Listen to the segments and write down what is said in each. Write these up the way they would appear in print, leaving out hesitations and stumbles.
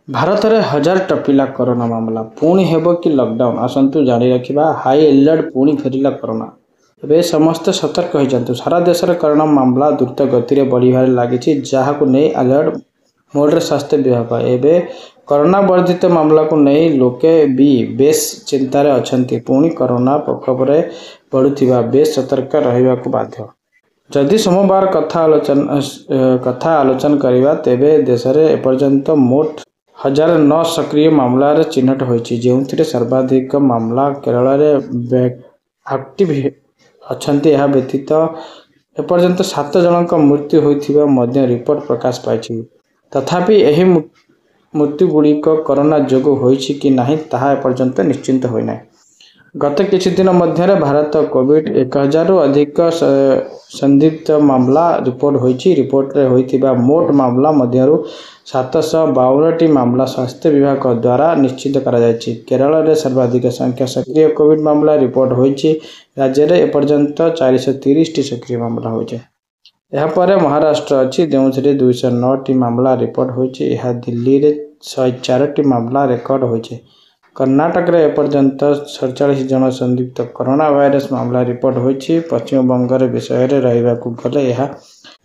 भारत में हजार टपिला कोरोना मामला पुणी हेब कि लॉकडाउन आसतु जारी रखा हाई अलर्ट पुणी फेरला कोरोना ए समस्ते सतर्क हो सारा देश में कोरोना मामला द्रुत गति में बढ़िबार लगी जहां नहीं अलर्ट मोड्रे स्वास्थ्य विभाग एवं कोरोना वर्धित मामला को नहीं लोके भी बेस चिंतार अच्छा पुणी कोरोना प्रकोप बढ़ुवा बेस सतर्क रहा बाध्य जदि सोमवार कथा आलोचना करवा तेबे देश में एपर्यंत मोट 1009 सक्रिय मामला चिन्हट होती जो सर्वाधिक मामला केरल में एक्टिव अच्छा व्यतीत एपर्यंत 7 जनक मृत्यु होता रिपोर्ट प्रकाश पाई तथापि यही मृत्यु गुड़िक कोरोना जोगु होइछि कि नहीं ताहा एपर्यंत निश्चिंत होइना गत किछि दिन मध्य भारत कोविड 1000 रु अधिक संदिग्ध मामला रिपोर्ट होइछि रिपोर्ट रे होइथिबा मोट मामला मध्यरु 752 मामला स्वास्थ्य विभाग द्वारा निश्चित करा जायछि केरल रे सर्वाधिक संख्या सक्रिय कोविड मामला रिपोर्ट होइछि राज्य रे एपर्यंत 430 टी सक्रिय मामला होइछि यह पर महाराष्ट्र अच्छी जो 209 टी मामला रिपोर्ट होइछि यह दिल्ली रे 104 टी मामला रेकर्ड होइछि कर्नाटक रे एपर्यंत 47 जन संदिग्ध कोरोना वायरस मामला रिपोर्ट होइछि पश्चिम बंग रे विषय रे रहिबाकू गले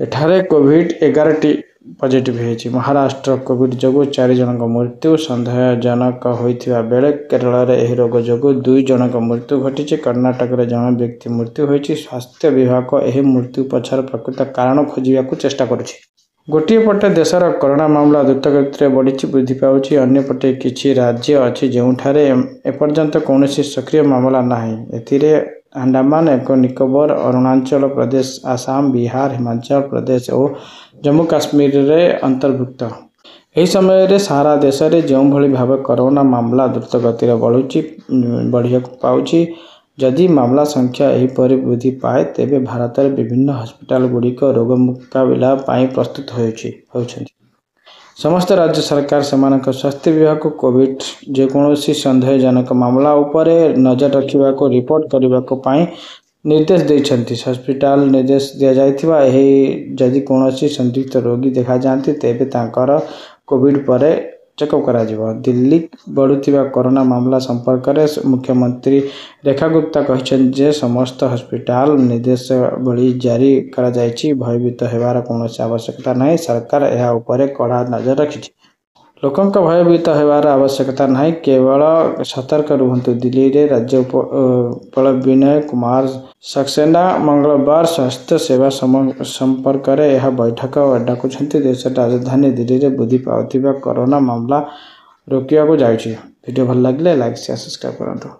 एठारे कोविड 11 टी पॉजिटिव होइछि महाराष्ट्र कोविड जोगु 4 जनक मृत्यु संदेहजनक होइथिबा बेले केरल रे एही रोग जोगु 2 जनक मृत्यु घटिछि कर्नाटक रे जन व्यक्ति मृत्यु होइछि स्वास्थ्य विभाग एही मृत्यु पछर प्रकृत कारण खोजिबाकू चेष्टा करुछि गोटे पटे देशर कोरोना मामला द्रुतगति बढ़ी वृद्धि पाउछि अन्य पटे किछि राज्य अछि जोठारे एपर्यंत कौनसी सक्रिय मामला नाही एथिरे अंडमान एक निकोबर अरुणाचल प्रदेश आसाम बिहार हिमाचल प्रदेश और जम्मू काश्मीर रे अंतर्भुक्त यही समय रे सारा देश रे जो भली भाव कोरोना मामला द्रुत गति बढ़िया पाउछि जदि मामला संख्या एहीपरि वृद्धि पाए तेबे भारत रे विभिन्न हस्पिटाल गुड़िक रोग मुकाबिला पाई प्रस्तुत होउछन्ति समस्त राज्य सरकार सेमानक स्वास्थ्य विभाग को कोविड जेकोसी संदेहजनक मामला उपरे नजर रखा को रिपोर्ट करने को निर्देश देइछन्ति हस्पिटाल निर्देश दिया जायथिबा एही जदि कोनोसी संदिग्ध रोगी देखा जाती तेबे तांकर कोविड परे चेकअप करा जिवो दिल्ली बढ़ुथिबा कोरोना मामला संपर्क में मुख्यमंत्री रेखा गुप्ता कहछन जे समस्त हस्पिटाल निर्देश बड़ी जारी करा जायछि भयभीत हेबार कोनोसी आवश्यकता नहीं सरकार एहा उपरे कड़ा नजर रखिछि लोकंक भयभीत हेबार आवश्यकता नहीं केवल सतर्क रुहंतु दिल्ली रे राज्यपाल विनय कुमार सक्सेना मंगलवार स्वास्थ्य सेवा संपर्क में यह बैठक डाकुछन्ति देश राजधानी दिल्ली रे वृद्धि पाउथिबा कोरोना मामला रोकिया को जायछि वीडियो भल लागले लाइक शेयर सब्सक्राइब करंतु।